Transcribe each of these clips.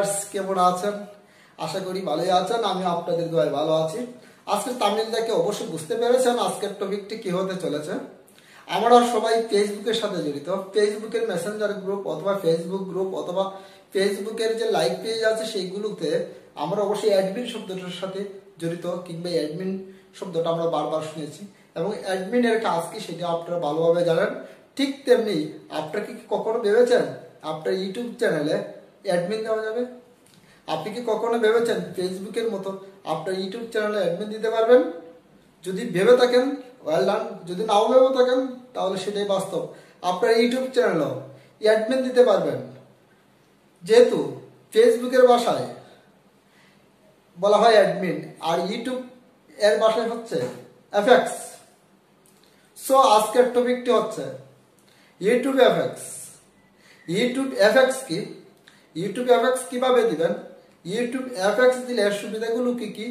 Viewers কেমন আছেন? আশা করি ভালোই আছেন। আমি আপনাদের দোয়ায় ভালো আছি। আজকের থাম্বনেল দেখে অবশ্যই বুঝতে পেরেছেন আজকের টপিকটি কি হতে চলেছে। আমরা সবাই ফেসবুকের সাথে জড়িত। ফেসবুকের মেসেঞ্জার গ্রুপ অথবা ফেসবুক গ্রুপ অথবা ফেসবুকের যে লাইভ পেজ আছে সেইগুলোতে আমরা অবশ্যই অ্যাডমিন শব্দটার সাথে জড়িত, কিংবা অ্যাডমিন শব্দটা আমরা বারবার শুনেছি এবং অ্যাডমিনের কাজ কি সেটা আপনারা ভালোভাবে জানেন। ঠিক তেমনি আপনারা কি কখনো ভেবেছেন আপনার ইউটিউব চ্যানেলে অ্যাডমিন দেওয়া যাবে? আপনি কি কখনো ভেবেছেন ফেসবুকের মতো আপনার ইউটিউব চ্যানেলে অ্যাডমিন দিতে পারবেন? যদি ভেবে থাকেন ওয়েল ডান, যদি নাও ভেবে থাকেন তাহলে সেটাই বাস্তব। আপনার ইউটিউব চ্যানেলেও অ্যাডমিন দিতে পারবেন, যেহেতু ফেসবুকের ভাষায় বলা হয় অ্যাডমিন আর ইউটিউব এর ভাষায় হচ্ছে এফএক্স। সো আজকের টপিকটি হচ্ছে ইউটিউব এফএক্স। ইউটিউব এফএক্স কি, ইউটিউব এফএক্স কিভাবে দিবেন, ইউটিউব এফএক্স দিলে সুবিধাগুলো কি কি,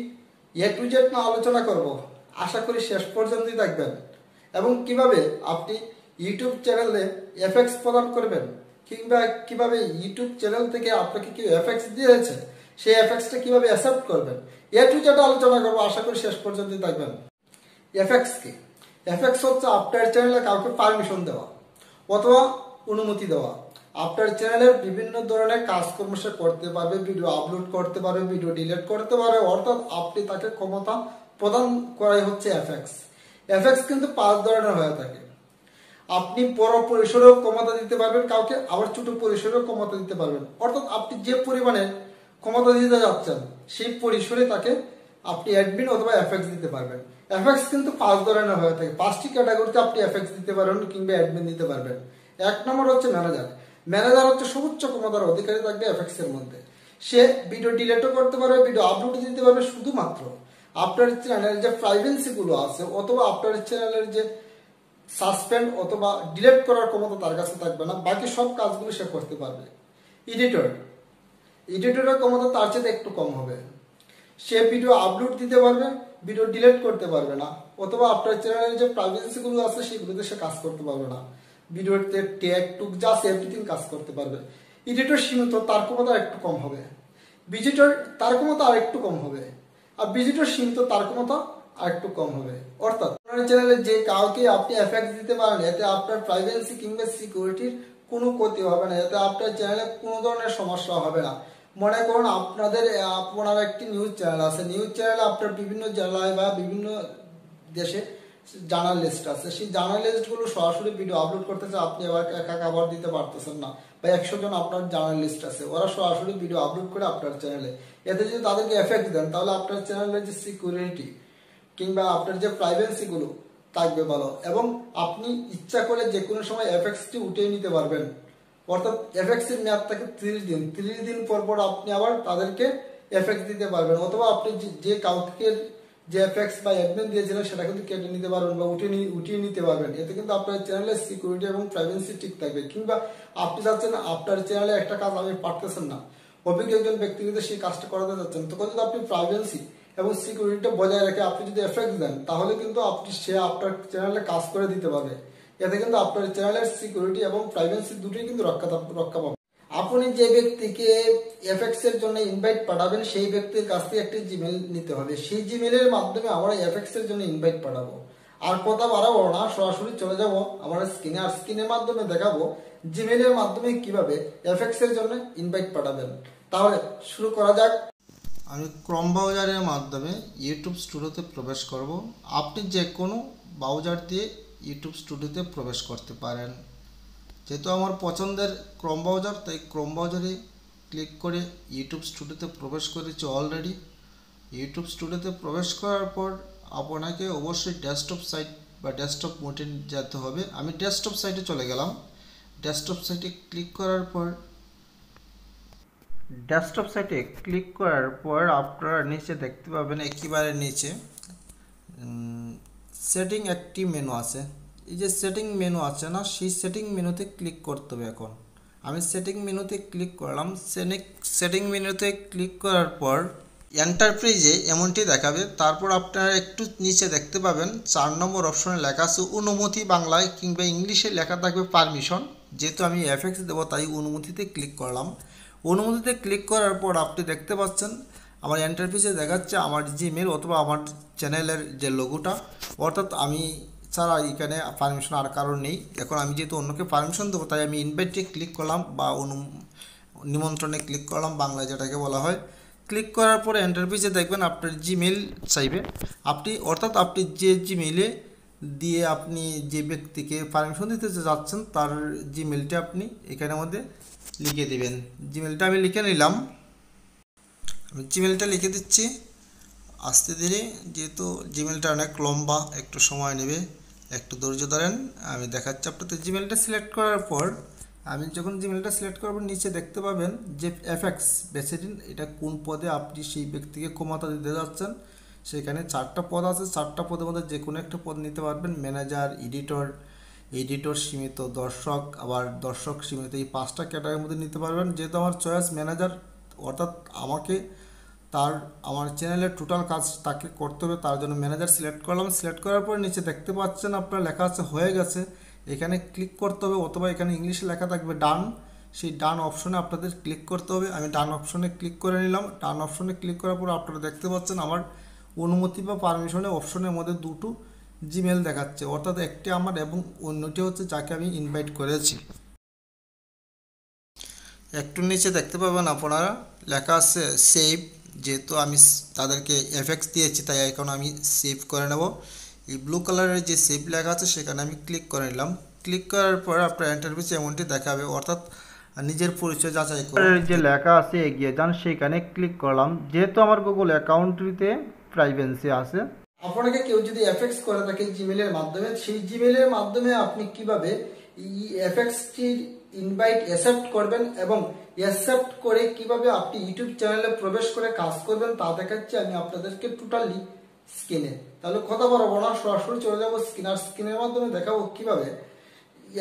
এ টু জেড না আলোচনা করব। আশা করি শেষ পর্যন্তই থাকবেন। এবং কিভাবে আপনি ইউটিউব চ্যানেলে এফএক্স প্রদান করবেন, কিংবা কিভাবে ইউটিউব চ্যানেল থেকে আপনাকে কি এফএক্স দিয়েছে সেই এফএক্সটা কিভাবে অ্যাকসেপ্ট করবেন, এ টু জেড আলোচনা করব। আশা করি শেষ পর্যন্তই থাকবেন। এফএক্স কি? এফএক্স হচ্ছে আপনার চ্যানেলে কাউকে পারমিশন দেওয়া অথবা অনুমতি দেওয়া। আপনার চ্যানেলের বিভিন্ন ধরনের কাজকর্ম সে করতে পারবে, ভিডিও আপলোড করতে পারবে, ভিডিও ডিলিট করতে পারবে, অর্থাৎ আপনি তাকে ক্ষমতা প্রদান করাই হচ্ছে এফএক্স। এফএক্স কিন্তু 5 ধরনের হয়ে থাকে। আপনি বড় পরিসরেও ক্ষমতা দিতে পারবেন কাউকে, আবার ছোট পরিসরেও ক্ষমতা দিতে পারবেন। অর্থাৎ আপনি যে পরিমাণে ক্ষমতা দিতে যাচ্ছেন সেই পরিসরে তাকে আপনি অ্যাডমিন অথবা এফএক্স দিতে পারবেন। এফএক্স কিন্তু 5 ধরনের হয়ে থাকে। 5টি ক্যাটাগরিতে আপনি এফএক্স দিতে পারবেন কিংবা অ্যাডমিন দিতে পারবেন। 1 নম্বর হচ্ছে ম্যানেজার। ম্যানেজার হচ্ছে সর্বোচ্চ ক্ষমতার অধিকারী থাকবে এফএক্স এর মধ্যে। সে ভিডিও ডিলিটও করতে পারবে, ভিডিও আপলোড দিতে পারবে, শুধুমাত্র আপনার চ্যানেলের যে প্রাইভেসি গুলো আছে অথবা আপনার চ্যানেলের যে সাসপেন্ড অথবা ডিলিট করার ক্ষমতা তার কাছে থাকবে না, বাকি সব কাজগুলো সে করতে পারবে। এডিটর, এডিটরের ক্ষমতা তার চেয়ে একটু কম হবে। সে ভিডিও আপলোড দিতে পারবে, ভিডিও ডিলিট করতে পারবে না, অথবা আপনার চ্যানেলের যে প্রাইভেসি গুলো আছে সেগুলোতে সে কাজ করতে পারবে না। ভিডিওতে ট্যাগ টুক জাস্ট এভরিথিং কাজ করতে পারবে। এডিটর সীমিত, তার ক্ষমতা একটু কম হবে। ভিজিটর, তার ক্ষমতা আর একটু কম হবে। আর ভিজিটর সীমিত, তার ক্ষমতা আর একটু কম হবে। অর্থাৎ আপনার চ্যানেলে যে কাউকে আপনি এফএক্স দিতে পারেন, এতে আপনার প্রাইভেসি কিংবা সিকিউরিটির কোনো ক্ষতি হবে না, এতে আপনার চ্যানেলে কোনো ধরনের সমস্যা হবে না। মনে করুন আপনার একটি নিউজ চ্যানেল আছে, নিউজ চ্যানেলে আপনার বিভিন্ন জেলায় বা বিভিন্ন দেশে জার্নালিস্ট আছে, সেই জার্নালিস্ট গুলো সরাসরি ভিডিও আপলোড করতেছে, আপনি আবার একা আবার দিতে পারতেছেন না, বা 100 জন আপনার জার্নালিস্ট আছে, ওরা সরাসরি ভিডিও আপলোড করে আপনার চ্যানেলে। এতে যদি তাদেরকে এফেক্ট দেন তাহলে আপনার চ্যানেলের যে সিকিউরিটি কিংবা আপনার যে প্রাইভেসি গুলো থাকবে ভালো, এবং আপনি ইচ্ছা করে যে কোনো সময় এফএক্সটি উঠিয়ে নিতে পারবেন। অর্থাৎ এফএক্স এর মেয়াদ থাকে 30 দিন। 30 দিন পর পর আপনি আবার তাদেরকে এফএক্স দিতে পারবেন, অথবা আপনি যে কাউকে যে এফএক্স বা অ্যাডমিন দিয়েছিলেন সেটা কিন্তু কেটে নিতে পারবেন বা উঠিয়ে নিতে পারবেন। এতে কিন্তু আপনার চ্যানেলের সিকিউরিটি এবং প্রাইভেসি ঠিক থাকবে। কিংবা আপনি চাচ্ছেন আপনার চ্যানেলে একটা কাজ আপনি পারতেছেন না, অভিজ্ঞ একজন ব্যক্তিগত সেই কাজটা করাতে যাচ্ছেন, তখন যদি আপনি প্রাইভেসি এবং সিকিউরিটি বজায় রেখে আপনি যদি এফএক্স দেন তাহলে কিন্তু সে আপনার চ্যানেলে কাজ করে দিতে পারবে। এতে কিন্তু আপনার চ্যানেলের সিকিউরিটি এবং প্রাইভেসি দুটোই কিন্তু রক্ষা পাবে। আপনি যে ব্যক্তিকে এফএক্স এর জন্য ইনভাইট পাঠাবেন সেই ব্যক্তির কাছ থেকে একটি জিমেল নিতে হবে। সেই জিমেলের মাধ্যমে আমরা এফএক্স এর জন্য ইনভাইট পাঠাবো। আর কথা বাড়াবো না, সরাসরি চলে যাব আমার স্ক্রিনে। আর স্ক্রিনের মাধ্যমে দেখাবো জিমেলের মাধ্যমে কিভাবে এফএক্স এর জন্য ইনভাইট পাঠাবেন। তাহলে শুরু করা যাক। আমি ক্রোম ব্রাউজারের মাধ্যমে ইউটিউব স্টুডিওতে প্রবেশ করব। আপনি যে কোনো ব্রাউজার দিয়ে ইউটিউব স্টুডিওতে প্রবেশ করতে পারেন। যেহেতু আমার পছন্দের ক্রোম ব্রাউজার, তাই ক্রোম ব্রাউজারে ক্লিক করে ইউটিউব স্টুডিওতে প্রবেশ করেছি অলরেডি। ইউটিউব স্টুডিওতে প্রবেশ করার পর আপনাকে অবশ্যই ডেস্কটপ সাইট বা ডেস্কটপ মোডে যেতে হবে। আমি ডেস্কটপ সাইটে চলে গেলাম। ডেস্কটপ সাইটে ক্লিক করার পর আপনারা নিচে দেখতে পাবেন, একেবারে নিচে সেটিং একটি মেনু আছে। এই যে সেটিং মেনু আছে না, সেই সেটিং মেনুতে ক্লিক করতে হবে। এখন আমি সেটিং মেনুতে ক্লিক করলাম। সেটিং মেনুতে ক্লিক করার পর এন্টারপ্রাইজে এমনটি দেখাবে। তারপর আপনারা একটু নিচে দেখতে পাবেন 4 নম্বর অপশনে লেখা আছে অনুমতি, বাংলায় কিংবা ইংলিশে লেখা থাকবে পারমিশন। যেহেতু আমি এফএক্স দেবো তাই অনুমতিতে ক্লিক করলাম। অনুমতিতে ক্লিক করার পর আপনি দেখতে পাচ্ছেন আমার ইন্টারফেসে দেখাচ্ছে আমার জিমেল অথবা আমার চ্যানেলের যে লোগোটা, অর্থাৎ আমি ছাড়া এখানে পারমিশন আর কারণ নেই। এখন আমি যেহেতু অন্যকে পারমিশন দেবো তাই আমি ইনভাইটে ক্লিক করলাম বা নিমন্ত্রণে ক্লিক করলাম, বাংলায় যেটাকে বলা হয়। ক্লিক করার পরে ইন্টারফেসে দেখবেন আপনার জিমেল চাইবে, অর্থাৎ আপনি যে জিমেলে দিয়ে আপনি যে ব্যক্তিকে পারমিশন দিতে যাচ্ছেন তার জিমেলটা আপনি এখানের মধ্যে লিখে দিবেন। জিমেলটা আমি লিখে নিলাম, আমি জিমেলটা লিখে দিচ্ছি আস্তে ধীরে, যেহেতু জিমেলটা অনেক লম্বা একটু সময় নেবে, একটু ধৈর্য ধরেন। আমি দেখাচ্ছি আপনাদের। জিমেলটা সিলেক্ট করার পর আমি যখন জিমেলটা সিলেক্ট করব নিচে দেখতে পাবেন যে এফএক্স বেছে দিন, এটা কোন পদে আপনি সেই ব্যক্তিকে ক্ষমতা দিতে যাচ্ছেন। সেখানে 4টা পদ আছে, 4টা পদের মধ্যে যে কোনো একটা পদ নিতে পারবেন। ম্যানেজার, এডিটর সীমিত, দর্শক, আবার দর্শক সীমিত, এই 5টা ক্যাটাগরির মধ্যে নিতে পারবেন। যেহেতু আমার চয়েস ম্যানেজার, অর্থাৎ আমার চ্যানেলের টোটাল কাজ তাকে করতে হবে, তার জন্য ম্যানেজার সিলেক্ট করলাম। সিলেক্ট করার পর নিচে দেখতে পাচ্ছেন আপনার লেখা আছে হয়ে গেছে, এখানে ক্লিক করতে হবে, অথবা এখানে ইংলিশে লেখা থাকবে ডান, সেই ডান অপশনে আপনাদের ক্লিক করতে হবে। আমি ডান অপশনে ক্লিক করে নিলাম। ডান অপশনে ক্লিক করার পর আপনারা দেখতে পাচ্ছেন আমার অনুমতি বা পারমিশনের অপশনের মধ্যে দুটো জিমেল দেখাচ্ছে, অর্থাৎ একটি আমার এবং অন্যটি হচ্ছে যাকে আমি ইনভাইট করেছি। একটু নিচে দেখতে পাবেন আপনারা লেখা আছে সেভ, যেহেতু আমি তাদেরকে এফএক্স দিয়েছি তাই এখন আমি সেভ করে নেব। এই ব্লু কালারের যে সেভ লেখা আছে সেখানে আমি ক্লিক করে নিলাম। ক্লিক করার পর আপনার ইন্টারফেসে এমনটি দেখাবে, অর্থাৎ নিজের পরিচয় যাচাই করে যে লেখা আছে এগিয়ে যান সেখানে ক্লিক করলাম। যেহেতু আমার গুগল অ্যাকাউন্টটিতে প্রাইভেসি আছে, আপনাকে কেউ যদি এফএক্স করে থাকে জিমেলের মাধ্যমে, সেই জিমেলের মাধ্যমে আপনি কিভাবে এই এফএক্সটির ইনভাইট অ্যাকসেপ্ট করবেন এবং অ্যাকসেপ্ট করে কিভাবে আপনি ইউটিউব চ্যানেলে প্রবেশ করে কাজ করবেন তা দেখাচ্ছি আমি আপনাদেরকে টোটালি স্ক্রিনে। তাহলে কথা বলবো না, সরাসরি চলে যাবো স্ক্রিনের মাধ্যমে দেখাবো কিভাবে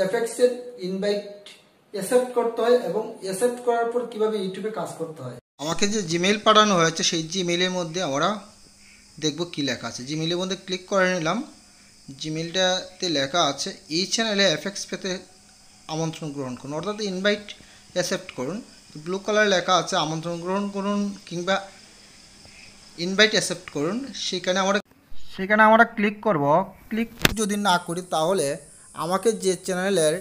এফএক্স এর ইনভাইট অ্যাকসেপ্ট করতে হয় এবং অ্যাকসেপ্ট করার পর কিভাবে ইউটিউবে কাজ করতে হয়। আমাকে যে জিমেইল পাঠানো হয়েছে সেই জিমেইলের মধ্যে আমরা দেখবো কি লেখা আছে। জিমেইলের মধ্যে ক্লিক করে নিলাম। জিমেইলটাতে লেখা আছে এই চ্যানেলে এফএক্স পেতে আমন্ত্রণ গ্রহণ করুন, অর্থাৎ ইনভাইট অ্যাকসেপ্ট করুন। ব্লু কালার লেখা আছে আমন্ত্রণ গ্রহণ করুন কিংবা ইনভাইট অ্যাকসেপ্ট করুন, সেখানে আমরা ক্লিক করব। ক্লিক যদি না করি তাহলে আমাকে যে চ্যানেলের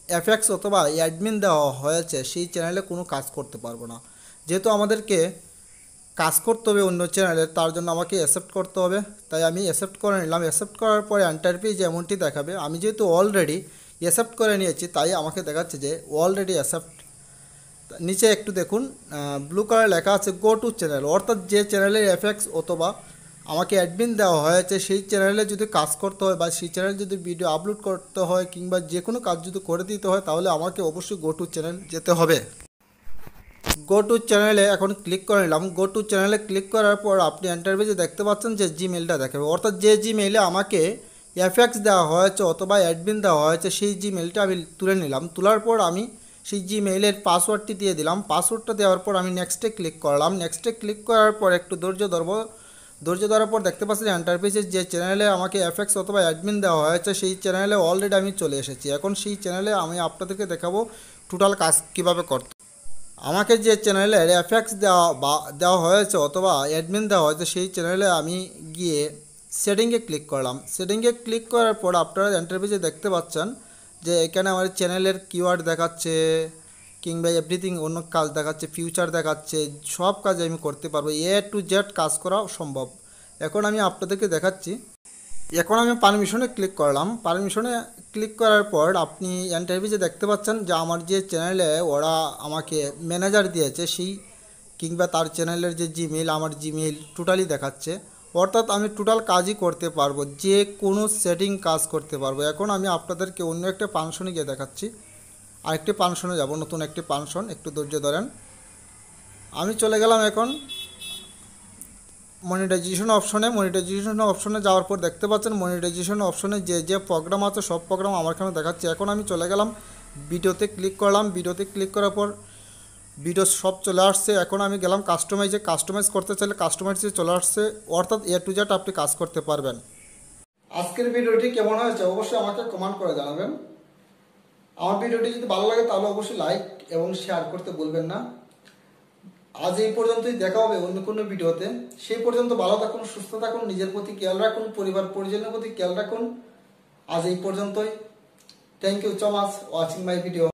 এফএক্স অথবা অ্যাডমিন দেওয়া হয়েছে সেই চ্যানেলে কোনো কাজ করতে পারবো না। যেহেতু আমাদেরকে কাজ করতে হবে অন্য চ্যানেলে, তার জন্য আমাকে অ্যাকসেপ্ট করতে হবে, তাই আমি অ্যাকসেপ্ট করে নিলাম। অ্যাকসেপ্ট করার পরে ইন্টারফেস যেমনটি দেখাবে, আমি যেহেতু অলরেডি অ্যাকসেপ্ট করে নিয়েছি তাই আমাকে দেখাচ্ছে যে অলরেডি অ্যাকসেপ্ট। নিচে একটু দেখুন ব্লু কালার লেখা আছে গো টু চ্যানেল, অর্থাৎ যে চ্যানেলের এফএক্স অথবা আমাকে অ্যাডমিন দেওয়া হয়েছে সেই চ্যানেলে যদি কাজ করতে হয় বা সেই চ্যানেলে যদি ভিডিও আপলোড করতে হয় কিংবা যে কোনো কাজ যদি করে দিতে হয় তাহলে আমাকে অবশ্যই গো টু চ্যানেল যেতে হবে। গো টু চ্যানেলে এখন ক্লিক করে নিলাম। গো টু চ্যানেলে ক্লিক করার পর আপনি ইন্টারফেসে দেখতে পাচ্ছেন যে জিমেলটা দেখাবে, অর্থাৎ যে জিমেইলে আমাকে এফএক্স দেওয়া হয়েছে অথবা অ্যাডমিন দেওয়া হয়েছে সেই জিমেলটা আমি তুলে নিলাম। তোলার পর আমি সেই জিমেইলের পাসওয়ার্ডটি দিয়ে দিলাম। পাসওয়ার্ডটা দেওয়ার পর আমি নেক্সটে ক্লিক করলাম। নেক্সটে ক্লিক করার পর একটু ধৈর্য ধরার পর দেখতে পাচ্ছেন ইন্টারফেসে যে চ্যানেলে আমাকে এফএক্স অথবা অ্যাডমিন দেওয়া হয়েছে সেই চ্যানেলে অলরেডি আমি চলে এসেছি। এখন সেই চ্যানেলে আমি আপনাদেরকে দেখাবো টোটাল কাজ কীভাবে করতে। আমাকে যে চ্যানেলের এফএক্স দেওয়া হয়েছে অথবা অ্যাডমিন দেওয়া হয়েছে সেই চ্যানেলে আমি গিয়ে সেটিংয়ে ক্লিক করলাম। সেটিংয়ে ক্লিক করার পর আপনারা ইন্টারফেসে দেখতে পাচ্ছেন যে এখানে আমার চ্যানেলের কিওয়ার্ড দেখাচ্ছে কিংবা এভরিথিং অন্য কাজ দেখাচ্ছে, ফিউচার দেখাচ্ছে, সব কাজ আমি করতে পারবো, এ টু জেড কাজ করা সম্ভব। এখন আমি আপনাদেরকে দেখাচ্ছি। এখন আমি পারমিশনে ক্লিক করলাম। পারমিশনে ক্লিক করার পর আপনি ইন্টারফেসে দেখতে পাচ্ছেন যে আমার যে চ্যানেলে ওরা আমাকে ম্যানেজার দিয়েছে সেই কিংবা তার চ্যানেলের যে জিমেইল আমার জিমেইল টোটালি দেখাচ্ছে, অর্থাৎ আমি টোটাল কাজই করতে পারবো, যে কোনো সেটিং কাজ করতে পারবো। এখন আমি আপনাদেরকে অন্য একটা ফাংশনে গিয়ে দেখাচ্ছি। আরেকটি ফাংশনে যাব, নতুন একটি ফাংশন, একটু ধৈর্য ধরেন। আমি চলে গেলাম এখন মনিটাইজেশন অপশনে যাওয়ার পর দেখতে পাচ্ছেন মনিটাইজেশন অপশনে যে প্রোগ্রাম আছে সব প্রোগ্রাম আমার এখানে দেখাচ্ছে। এখন আমি চলে গেলাম ভিডিওতে ক্লিক করলাম। ভিডিওতে ক্লিক করার পর ভিডিও সব চলে আসছে। এখন আমি গেলাম কাস্টমাইজ করতে চাইলে কাস্টমাইজে চলে আসছে, অর্থাৎ এ টু জেড আপনি কাজ করতে পারবেন। আজকের ভিডিওটি কেমন হয়েছে অবশ্যই আমাকে কমেন্ট করে জানাবেন। আমার ভিডিওটি যদি ভালো লাগে তাহলে অবশ্যই লাইক এবং শেয়ার করতে ভুলবেন না। আজ এই পর্যন্তই, দেখা হবে অন্য কোনো ভিডিওতে। সেই পর্যন্ত ভালো থাকুন, সুস্থ থাকুন, নিজের প্রতি খেয়াল রাখুন, পরিবার পরিজনের প্রতি খেয়াল রাখুন। আজ এই পর্যন্তই। Thank you so much watching my video.